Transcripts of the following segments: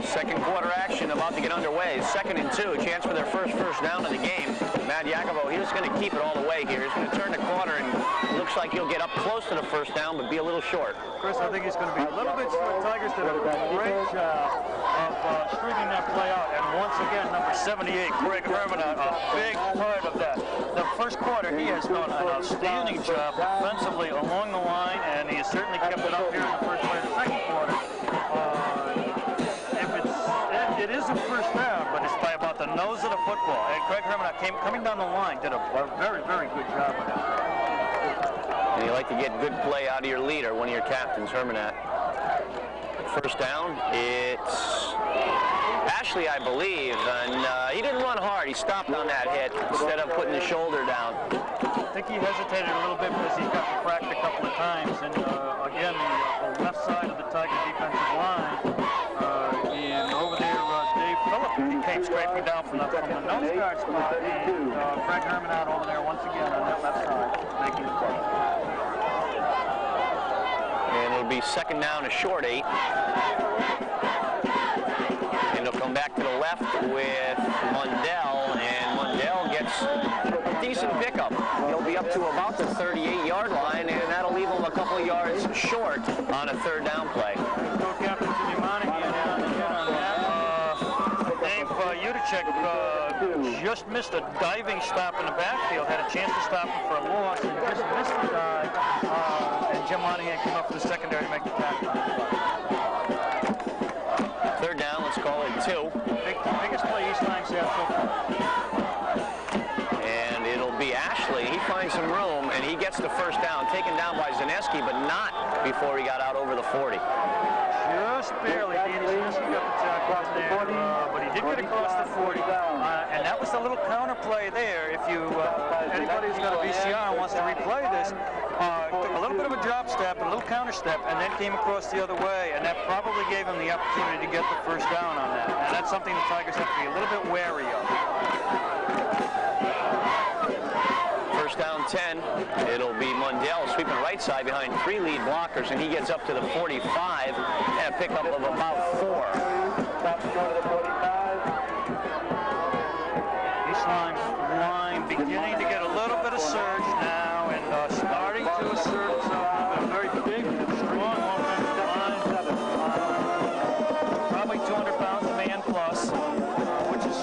Second quarter action about to get underway. 2nd and 2, chance for their first down of the game. Matt Yacovo, he's going to keep it all the way here. He's going to turn the corner, and looks like he'll get up close to the first down, but be a little short. Chris, I think he's going to be a little bit short. Tigers did a great job of stringing that play out. And once again, number 78, Greg Herman, a big part of that. The first quarter, he has done an outstanding job defensively along the line, and he has certainly kept it up here in the first part of the second quarter. It is a first down, but it's by about the nose of the football. And Greg Herman coming down the line did a very, very good job with that. And you like to get good play out of your leader, one of your captains, Hermanat. First down, it's Ashley, I believe, and he didn't run hard. He stopped on that hit instead of putting the shoulder down. I think he hesitated a little bit because he got cracked a couple of times. And again, the left side of the Tiger defensive line, and over there, Dave Phillip, he came straight down from the nose guard spot, and Greg Herman out over there once again on that left side, making the play. And it'll be 2nd down, a short 8. And he'll come back to the left with Mundell, and Mundell gets a decent pickup. He'll be up to about the 38-yard line, and that'll leave him a couple of yards short on a 3rd down play. Go Captain Jimmy Monahan on that. Dave Udacek just missed a diving stop in the backfield, had a chance to stop him for a loss, and just missed the dive. And Jim Monahan came up to the secondary to make the tackle. 3rd down, let's call it 2. Biggest play East Lyme's had so far. And it'll be Ashley. He finds some room, and he gets the first down, taken down by Zaneski, but not before he got out over the 40. Just barely. Zaneski got the tackle there, but he did get across the 40. And that was a little counter play there. If you anybody who's got a VCR and wants to replay this, took a little bit of a drop step, a little counter step, and then came across the other way, and that probably gave him the opportunity to get the first down on that. And that's something the Tigers have to be a little bit wary of. First down 10. It'll be Mundell sweeping right side behind 3 lead blockers, and he gets up to the 45 and a pickup of about 4. East Lyme's line beginning to get a little bit of surge now, and starting to assert itself with a very big, strong offensive line. Probably 200 pounds a man plus, which is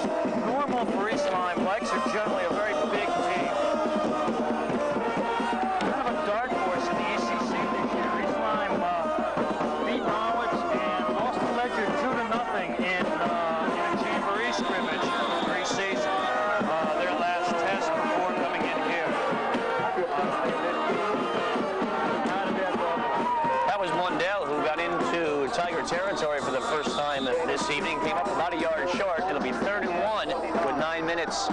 normal for East Lyme. Vikes are generally a very big team. Kind of a dark horse in the ECC this year. East Lyme beat Norwich and lost the Ledger 2-0 in a Jamboree scrimmage pre-season. Their last test before coming in here. That was Mundell, who got into Tiger territory for the first time this evening. Came up about a yard short. It'll be 3rd and 1 with 9 minutes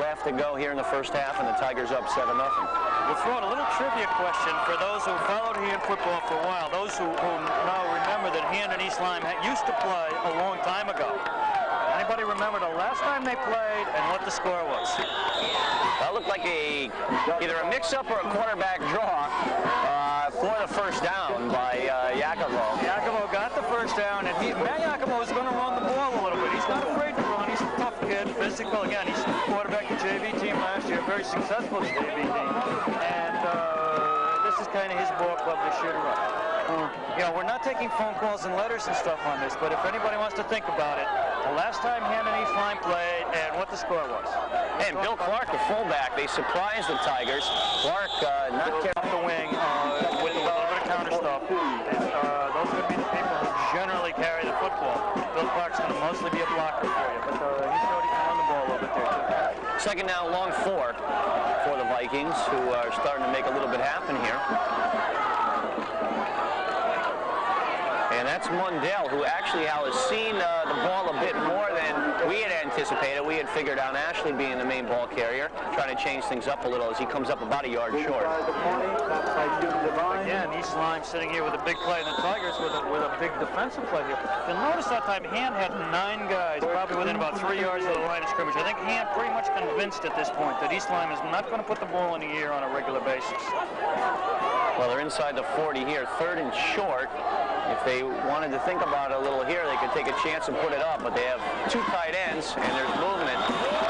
left to go here in the first half, and the Tigers up 7-0. We'll throw out a little trivia question for those who followed hand football for a while. Those who now remember that Hand and East Lyme used to play a long time ago. Anybody remember the last time they played and what the score was? That looked like either a mix-up or a quarterback draw for the first down by Yacovo. Yacovo got the first down, and Matt Yacovo is going to run the ball a little bit. He's not afraid to run. He's a tough kid, physical. Again, he's the quarterback of the JV team last year, very successful JV team. And this is kind of his ball club this year to run. You know, we're not taking phone calls and letters and stuff on this, but if anybody wants to think about it, the last time Hand and East Lyme played and what the score was. And Bill Clark, the fullback, they surprised the Tigers. Clark not careful off the wing with a little bit of counter stuff. And, those are going to be the people who generally carry the football. Bill Clark's going to mostly be a blocker for you, but he showed he can run the ball a little bit there too. 2nd down, long 4 for the Vikings, who are starting to make a little bit happen here. And that's Mundell, who actually has seen the ball a bit more than we had anticipated. We had figured out Ashley being the main ball carrier, trying to change things up a little as he comes up about a yard short. Again, East Lyme sitting here with a big play, and the Tigers with a big defensive play here. You'll notice that time Hand had 9 guys, probably within about 3 yards of the line of scrimmage. I think Hand pretty much convinced at this point that East Lyme is not going to put the ball in the air on a regular basis. Well, they're inside the 40 here, 3rd and short. If they wanted to think about it a little here, they could take take a chance and put it up, but they have two tight ends, and there's movement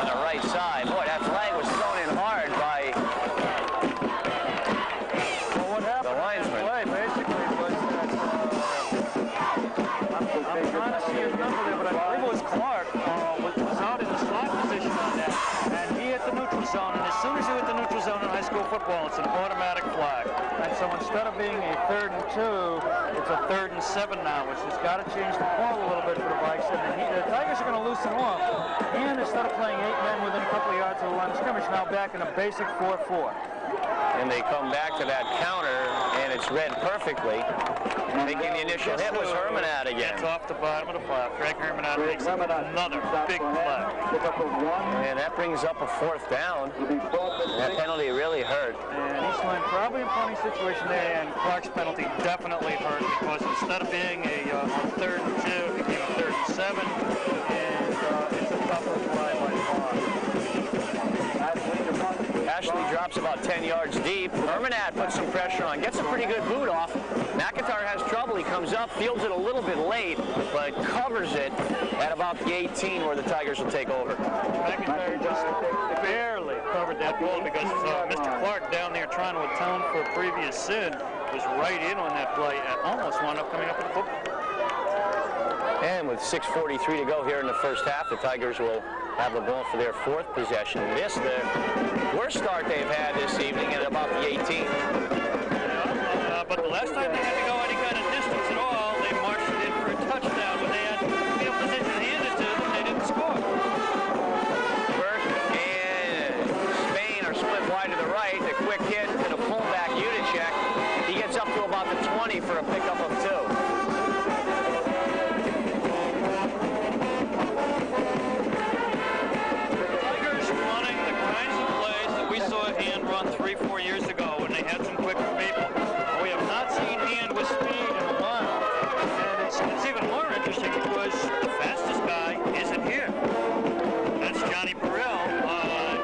on the right side. Boy, that flag was thrown in hard by the linesman. Play basically was that, I'm trying to see his number there, but I believe it was Clark was out in the slot position on that, and he hit the neutral zone, and as soon as you hit the neutral zone in high school football, it's an automatic flag. And so instead of being a 3rd and 2, it's a 3rd and 7 now, which has got to change the ball a little bit for the Vikes, and the Tigers are going to loosen off, and instead of playing 8 men within a couple of yards of the line of scrimmage, now back in a basic 4-4. And they come back to that counter, and it's read perfectly. Making the initial hit was Hermanat again. It's off the bottom of the flat. Greg Hermanat makes another big play. And that brings up a 4th down. That penalty really hurt. And East Line probably in a funny situation there, and Clark's penalty definitely hurt because instead of being a 3rd and 2, it became a 3rd and 7, and it's a tougher fly by far. Ashley drops about 10 yards deep. Hermanat puts some pressure on, gets a pretty good boot off. McIntyre has trouble. He comes up, fields it a little bit late, but covers it at about the 18 where the Tigers will take over. McIntyre just barely covered that ball because Mr. Clark down there trying to atone for a previous sin was right in on that play and almost wound up coming up with the football. And with 6:43 to go here in the first half, the Tigers will have the ball for their 4th possession. This, the worst start they've had this evening at about the 18. But the last time they had to go any kind of distance at all, they marched it in for a touchdown. When they had field position handed to them, they didn't score. Burke and Spain are split wide to the right. The quick hit to the fullback, Udacek. He gets up to about the 20 for a pickup of 2. Hand run 3-4 years ago when they had some quicker people. We have not seen hand with speed in a while. And it's even more interesting because the fastest guy isn't here. That's Johnny Burrell.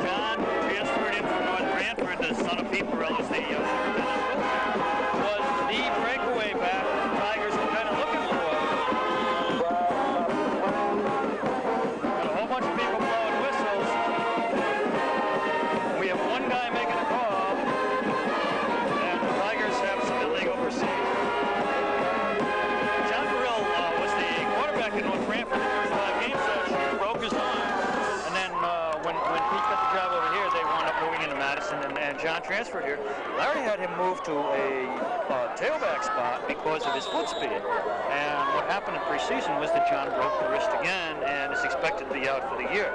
John transferred in from North Branford. The son of Pete Burrell is the was the breakaway back the Tigers were kind of looking for. Got a whole bunch of people blowing whistles. We have one guy making a call, and the Tigers have some illegal proceedings. John Burrell was the quarterback in North Branford the first 5 games last year, broke his arm, and then when Pete got the job over here, they wound up moving into Madison, and John transferred here. Larry had him move to a tailback spot because of his foot speed, and what happened in preseason was that John broke the wrist again and is expected to be out for the year.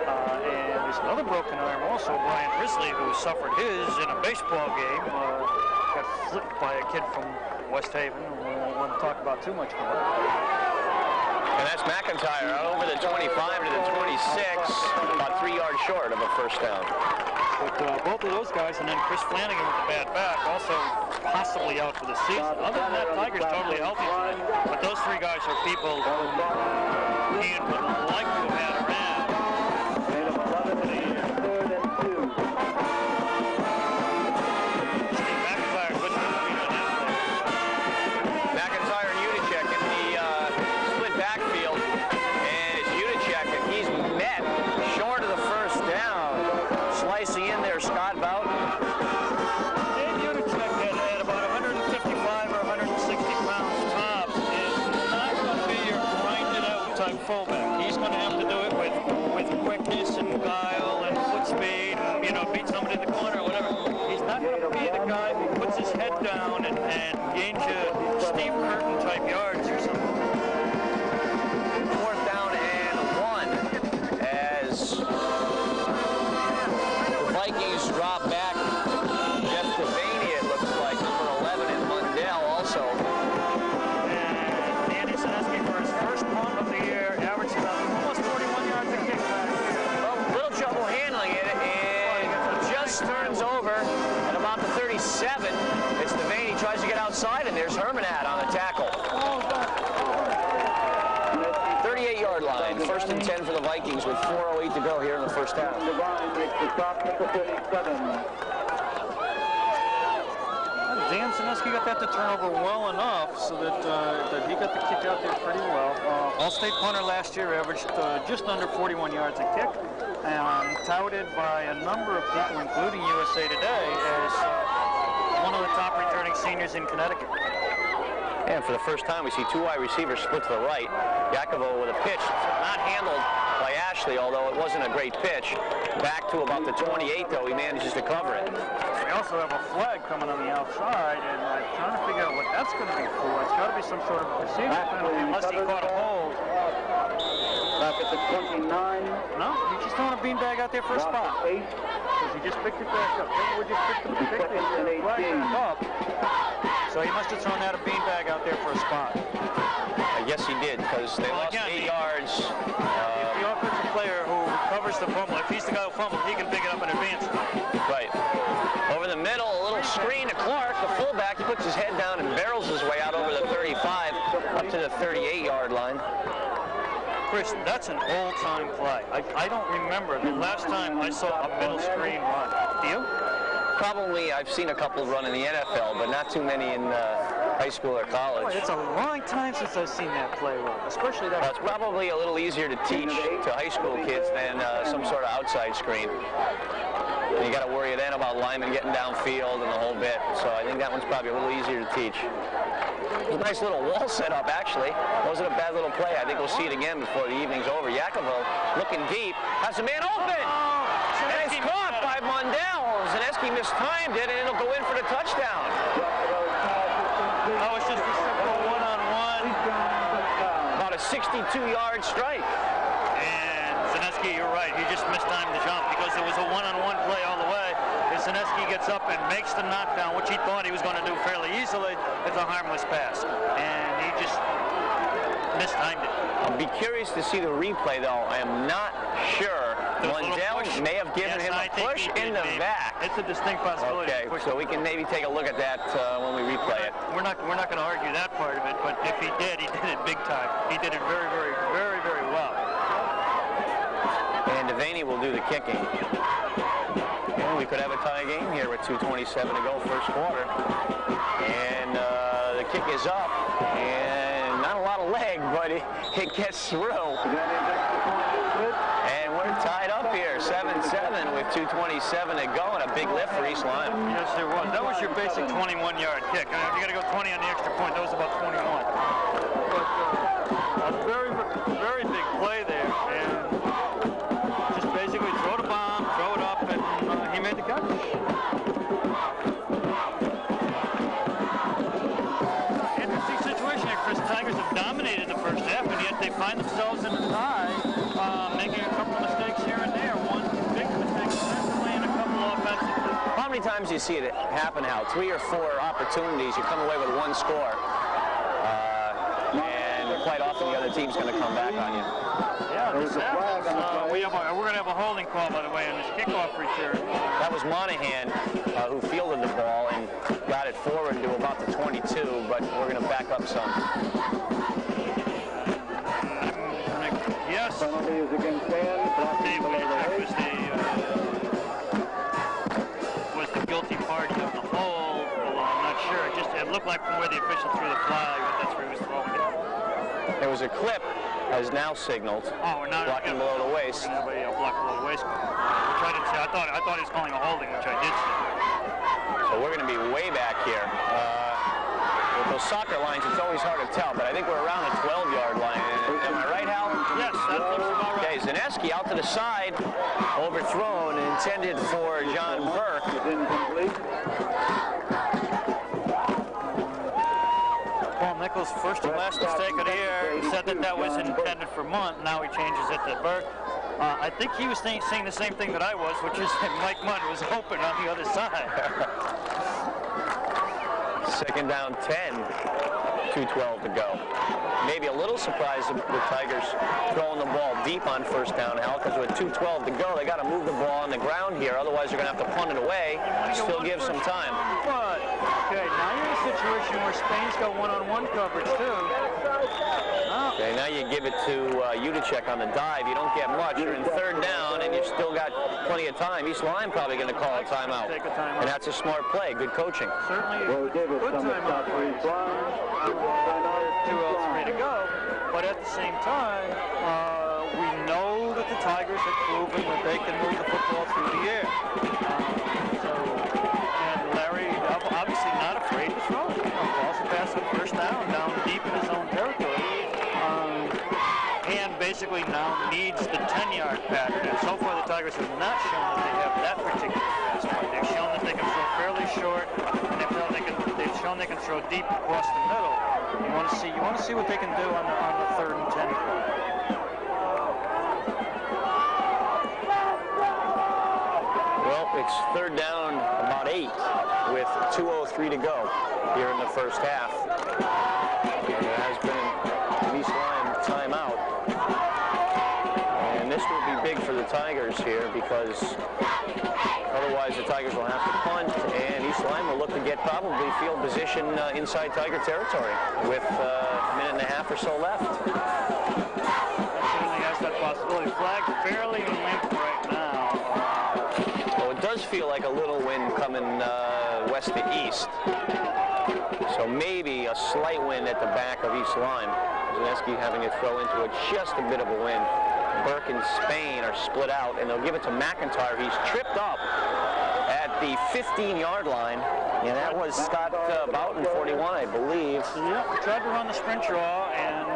And there's another broken arm also, Brian Risley, who suffered his in a baseball game. Got flipped by a kid from West Haven, who we won't want to talk about too much more. And that's McIntyre out over the 25 to the 26, about 3 yards short of a first down. But both of those guys, and then Chris Flanagan with the bad back, also possibly out for the season. Other than that, Tigers totally healthy tonight. But those 3 guys are people who Ian would like to have had around. McIntyre and Udacek in the split backfield, and it's Udacek, and he's met short of the first down. Slicing in there, Scott Bowden. Dave Udacek had about 155 or 160 pounds tops. Is not going to be your grinded-out type fullback. He's going to have to do it with quickness and guile and foot speed, and beat somebody in the corner or whatever. He's not going to be the guy who puts his head down and gains you Steve Curtin type yards or something. 4th down and 1 as the Vikings drop back. Jeff Devaney, it looks like, number 11, and Mundell also. And Andy Sineski for his first punt of the year, averaged about almost 41 yards a kick back here. Well, little trouble handling it, and he just turns over at about the 37. It's Devaney, tries to get outside, and there's Hermanat on the tackle. 38-yard line, 1st and 10 for the Vikings with 4:08 to go here in the first half. Sam Sineski got that to turn over well enough so that, that he got the kick out there pretty well. All-state punter last year averaged just under 41 yards a kick, and touted by a number of people, including USA Today, as one of the top returning seniors in Connecticut. And for the first time, we see two wide receivers split to the right. Yakovo with a pitch, not handled by Ashley, although it wasn't a great pitch. Back to about the 28, though, he manages to cover it. We also have a flag coming on the outside, and I'm trying to figure out what that's going to be for. It's got to be some sort of procedure penalty, unless he caught a hold. Back at the 29. No, he's just throwing a beanbag out there for a spot. Because he just picked it back up. Would you pick the flag back up? So he must have thrown out a beanbag out there for a spot. I guess he did, because they lost 8 yards. The offensive player who recovers the fumble, if he's the guy who fumbled, he can pick it up and advance it. Right. Over the middle, a little screen to Clark, the fullback. He puts his head down and barrels his way out over the 35 up to the 38-yard line. Chris, that's an old-time play. I don't remember the last time I saw a middle screen run. Do you? Probably I've seen a couple run in the NFL, but not too many in high school or college. Boy, it's a long time since I've seen that play run, especially that. It's probably a little easier to teach to high school kids than some sort of outside screen. And you got to worry then about linemen getting downfield and the whole bit. So I think that one's probably a little easier to teach. A nice little wall setup, actually. Wasn't a bad little play. I think we'll see it again before the evening's over. Yakovo looking deep, has a man open, and it's caught by Mundell. Sineski mistimed it, and it'll go in for the touchdown. That was just a simple one-on-one. About a 62-yard strike. And Sineski, you're right, he just mistimed the jump because there was a one-on-one play all the way. And Sineski gets up and makes the knockdown, which he thought he was going to do fairly easily. It's a harmless pass. And he just mistimed it. I'll be curious to see the replay, though. I am not sure. Mundell may have given him a push in the back. It's a distinct possibility. Okay, so we can maybe take a look at that when we replay it. We're not going to argue that part of it, but if he did it big time. He did it very, very, very, very well. And Devaney will do the kicking. And we could have a tie game here with 2:27 to go, first quarter. And the kick is up, and not a lot of leg, but it gets through. And we're tied up here, 7-7 with 2:27 to go, and a big lift for East Lyme. Yes, there was. That was your basic 21-yard kick. I mean, if you got to go 20 on the extra point, that was about 21. But a very, very big play there, and just basically throw the bomb, throw it up, and he made the catch. Interesting situation here, Chris. Tigers have dominated the first half, and yet they find themselves in a tie, making a couple of mistakes here and there. One big mistake defensively and a couple offensively. How many times do you see it happen, Hal? 3 or 4 opportunities, you come away with one score. And quite often the other team's going to come back on you. Yeah, this happens. We're going to have a holding call, by the way, on this kickoff return. That was Monahan who fielded the ball and got it forward to about the 22, but we're going to back up some. Yes. Penalty is against Dan. Was the guilty party of the hold? Well, I'm not sure. It looked like from where the official threw the flag, that's where he was throwing it. There was a clip, as now signaled, blocking below the waist. Block below the waist. Which I didn't see. I thought he was calling a holding, which I did see. So we're going to be way back here. With those soccer lines, it's always hard to tell, but I think we're around the 12-yard line. Am I right, Hal? Yes, that looks about right. Okay, Sineski out to the side, overthrown, intended for John Burke. Paul Nichols' first and last mistake of the year, said that was intended for Munt. Now he changes it to Burke. I think he was saying the same thing that I was, which is that Mike Munt was open on the other side. Second down 10, 2:12 to go. Maybe a little surprised the Tigers throwing the ball deep on first down, Hal, because with 2:12 to go, they got to move the ball on the ground here. Otherwise, they're going to have to punt it away. Still give some time. But, okay, now you're in a situation where Spain's got one-on-one coverage, too. Oh, Okay, now you give it to Udacek on the dive. You don't get much. You're in third down, and you've still got plenty of time. East Lyme probably going to call a timeout. And that's a smart play. Good coaching. Certainly a good timeout. 2:03 to go. But at the same time, we know that the Tigers have proven that they can move the football through the air. And Larry, obviously not afraid to throw. Balls a pass on first down deep in his own territory. And basically now needs the 10-yard pattern. And so far the Tigers have not shown that they have that particular pass play. They've shown that they can throw fairly short, and they've shown they can throw deep across the middle. You want to see what they can do on the 3rd and 10 play. Well, it's third down, about 8, with 2:03 to go here in the first half. There has been an East Lyme timeout. And this will be big for the Tigers here because otherwise the Tigers will have to punt, and East Lyme will look to get probably field position inside Tiger territory with a minute and a half or so left. Certainly has that possibility. Flag fairly limp right now. Well, it does feel like a little wind coming west to east. So maybe a slight wind at the back of East Lyme. Zaneski having to throw into it, just a bit of a wind. Burke and Spain are split out, and they'll give it to McIntyre. He's tripped up at the 15-yard line, and that was Scott Boughton, 41, I believe. Yeah, tried to run the sprint draw, and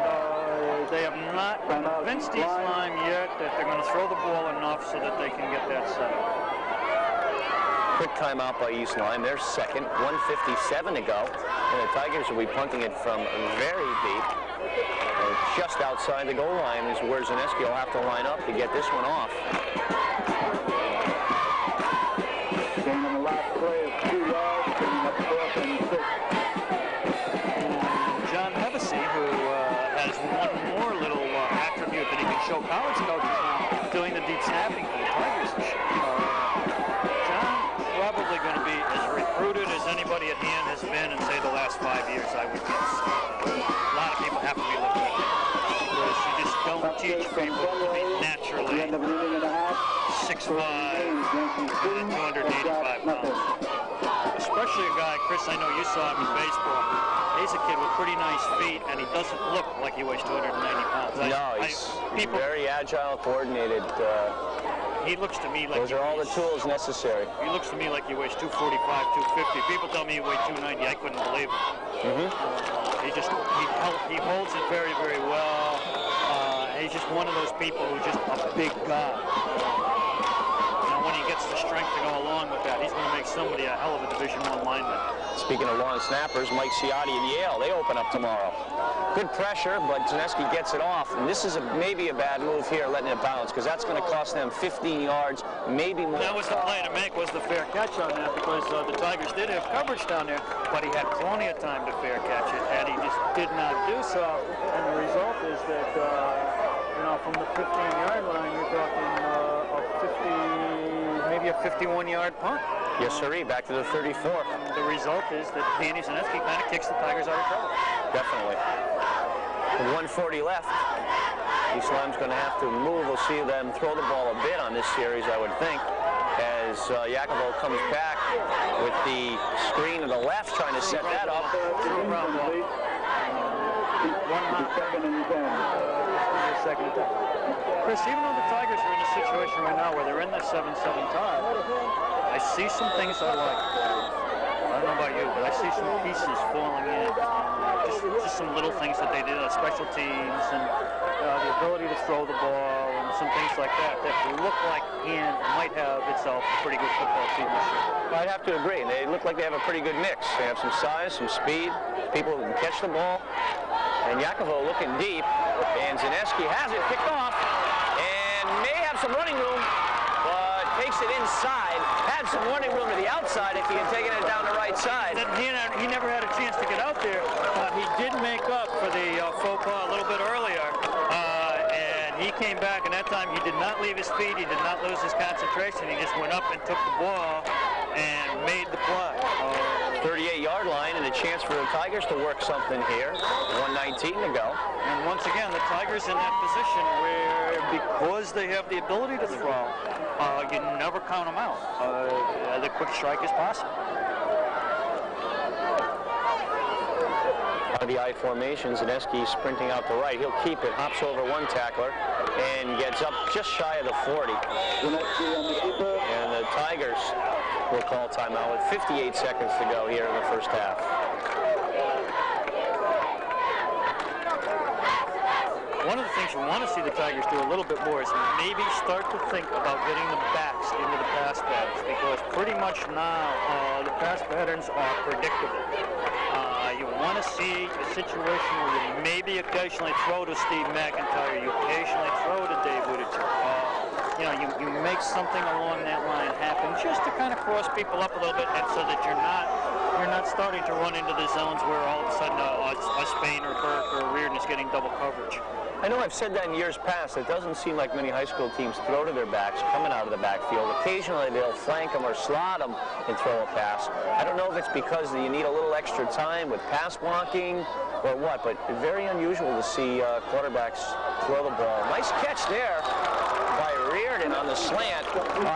they have not convinced East Lyme yet that they're going to throw the ball enough so that they can get that set up. Quick timeout by East Lyme. They're second, 1:57 to go, and the Tigers will be punting it from very deep. Just outside the goal line is where Zaneski will have to line up to get this one off. Gain on the last play of 2 yards, bringing up 4th and 6. John Hevesy, who has one more little attribute that he can show college coaches now, doing the deep snapping for the Tigers. John probably going to be as recruited as anybody at hand has been in, say, the last 5 years, I would guess. A lot of people have to be looking at him because you just don't teach people to be naturally 6'5", 285 pounds. Especially a guy, Chris, I know you saw him in baseball. He's a kid with pretty nice feet, and he doesn't look like he weighs 290 pounds. No, he's very agile, coordinated. He looks to me like those are all the tools necessary. He looks to me like he weighs 245, 250. People tell me he weighs 290. I couldn't believe it. He holds it very, very well. He's just one of those people who's just a big guy. Now, when he gets the strength to go along with that, he's going to make somebody a hell of a Division I lineman. Speaking of long snappers, Mike Ciotti and Yale, they open up tomorrow. Good pressure, but Zaneski gets it off. And this is maybe a bad move here, letting it bounce, because that's going to cost them 15 yards, maybe more. That was the play to make, was the fair catch on that, because the Tigers did have coverage down there, but he had plenty of time to fair catch it, and he just did not do so. And the result is that, from the 15-yard line, you're talking maybe a 51-yard punt. Yes, sirree, back to the 34. And the result is that Danny Zaneski kind of kicks the Tigers out of trouble. Definitely. With 1:40 left, East Lyme's going to have to move. We'll see them throw the ball a bit on this series, I would think, as Jacobo comes back with the screen to the left, trying to set that up. Second attack. Chris, even though the Tigers are in a situation right now where they're in the 7-7 tie, I see some things I like. I don't know about you, but I see some pieces falling in. Just some little things that they did on special teams and the ability to throw the ball and some things like that look like might have itself a pretty good football team this year. I'd have to agree. They look like they have a pretty good mix. They have some size, some speed, people who can catch the ball. And Jacobo looking deep, and Zaneski has it picked off, and may have some running room, but takes it inside. Had some running room to the outside if he had taken it down the right side. He never had a chance to get out there. He did make up for the faux pas a little bit earlier, and he came back, and that time he did not leave his feet. He did not lose his concentration. He just went up and took the ball and made the play. 38-yard line and a chance for the Tigers to work something here. 1:19 to go. And once again, the Tigers in that position where, because they have the ability to throw, you never count them out. The quick strike is possible. Out of the I formations, and Eski sprinting out the right. He'll keep it, hops over one tackler, and gets up just shy of the 40. And the Tigers will call timeout with 58 seconds to go here in the first half. One of the things you want to see the Tigers do a little bit more is maybe start to think about getting the backs into the pass patterns, because pretty much now the pass patterns are predictable. You want to see a situation where you maybe occasionally throw to Steve McIntyre, you occasionally throw to Dave Whitaker. You make something along that line happen just to kind of cross people up a little bit, and so that you're not starting to run into the zones where all of a sudden a Spain or Burke or Reardon is getting double coverage. I know I've said that in years past. It doesn't seem like many high school teams throw to their backs coming out of the backfield. Occasionally they'll flank them or slot them and throw a pass. I don't know if it's because you need a little extra time with pass blocking or what, but very unusual to see quarterbacks throw the ball. Nice catch there by Reardon on the slant.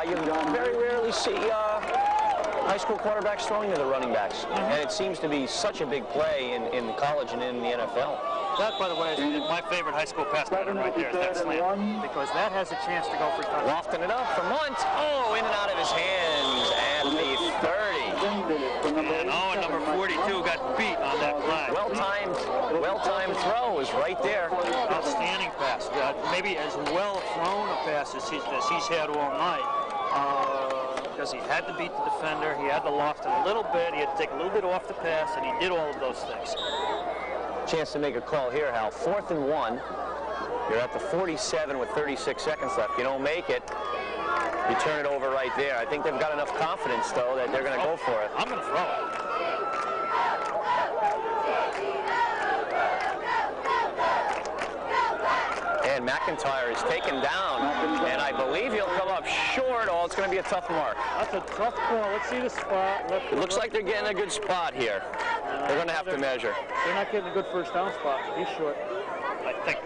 You very rarely see high school quarterbacks throwing to the running backs. And it seems to be such a big play in college and in the NFL. That, by the way, is my favorite high school pass pattern right there, is that slant, because that has a chance to go for touchdown. Lofting it up for Munt. Oh, in and out of his hands at the 30. And number 42 got beat on that flag. Well-timed throw is right there. Outstanding pass. Maybe as well thrown a pass as he's had all night. Because he had to beat the defender, he had to loft it a little bit, he had to take a little bit off the pass, and he did all of those things. Chance to make a call here, Hal. 4th and 1. You're at the 47 with 36 seconds left. You don't make it, you turn it over right there. I think they've got enough confidence, though, that they're going to go for it. I'm going to throw it. And McIntyre is taken down, and I believe he'll come up short. Oh, it's going to be a tough mark. That's a tough call. Let's see the spot. It looks like they're getting a good spot here. They're going to have to measure. They're not getting a good first down spot. He's short, I think.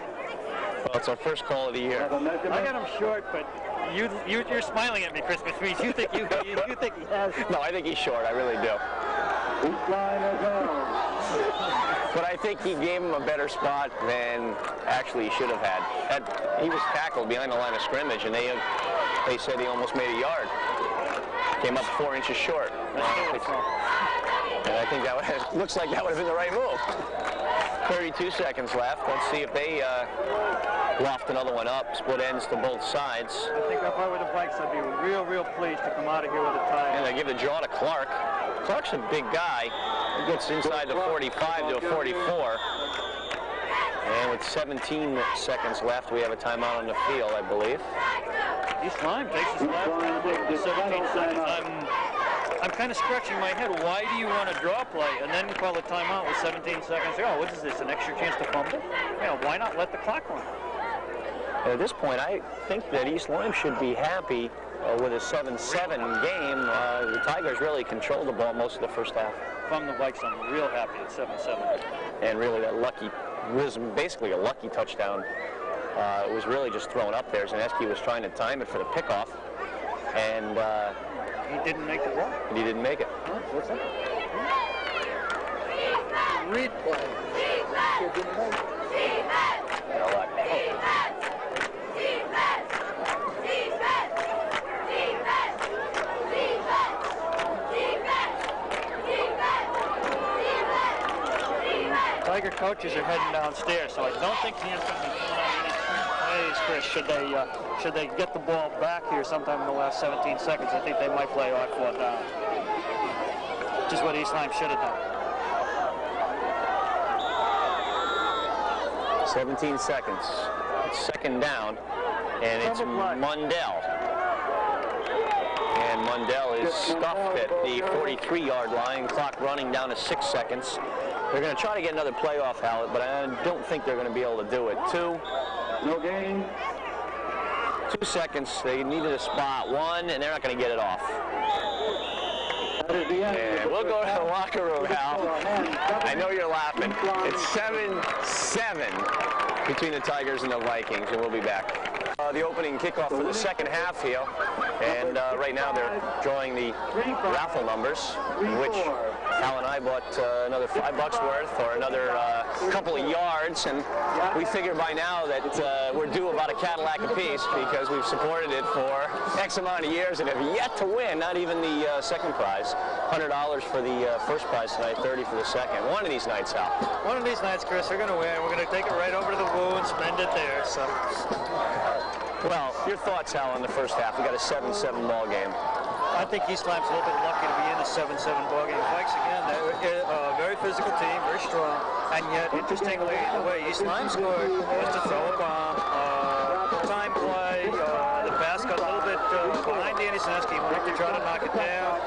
Well, it's our first call of the year. I got him short, but you're smiling at me, Chris, which means you think he has. No, I think he's short. I really do. But I think he gave him a better spot than actually he should have had. He was tackled behind the line of scrimmage, and they said he almost made a yard. Came up 4 inches short. And I think that looks like that would have been the right move. 32 seconds left. Let's see if they loft another one up. Split ends to both sides. I think if I were the Vikes, I'd be real pleased to come out of here with a tie. And they give the draw to Clark. Clark's a big guy. He gets inside the 45 to a 44. And with 17 seconds left, we have a timeout on the field, I believe. East Lyme takes his left. 17 seconds. I'm kind of scratching my head. Why do you want to draw play and then call a timeout with 17 seconds? Oh, what is this, an extra chance to fumble? Why not let the clock run? At this point, I think that East Lyme should be happy with a 7-7 game. The Tigers really controlled the ball most of the first half. If I'm the Vikes, I'm real happy at 7-7. And really that was basically a lucky touchdown. It was really just thrown up there. Zaneski was trying to time it for the pickoff. And he didn't make the ball. He didn't make it. Huh? What's that? Replay. Tiger coaches are heading downstairs, so I don't think he's going to be pulling out any plays, Chris. Should they get the ball back here sometime in the last 17 seconds, I think they might play odd 4 down, which is what East Lyme should have done. 17 seconds. It's 2nd down, and it's Mundell. And Mundell is stuffed at the 43-yard line. Clock running down to 6 seconds. They're going to try to get another playoff, Howard, but I don't think they're going to be able to do it. 2. No gain. 2 seconds. They needed a spot. 1, and they're not going to get it off. And we'll go to the locker room, Hal. I know you're laughing. It's 7-7 between the Tigers and the Vikings, and we'll be back. The opening kickoff for the second half here, and right now they're drawing the raffle numbers, which Hal and I bought another $5 worth or another couple of yards, and we figure by now that we're due about a Cadillac apiece because we've supported it for X amount of years and have yet to win, not even the second prize. $100 for the first prize tonight, $30 for the second. One of these nights, Hal. One of these nights, Chris, they're going to win. We're going to take it right over to the Woo and spend it there. So. Well, your thoughts, Hal, on the first half? We got a 7-7 ball game. I think East Lyme's a little bit lucky to be in a 7-7 ball game. Vikes, again, they're a very physical team, very strong, and yet, interestingly, the way East Lyme scored was to throw a bomb, time play, the pass got a little bit behind Danny Sineski, wanted to try to knock it down.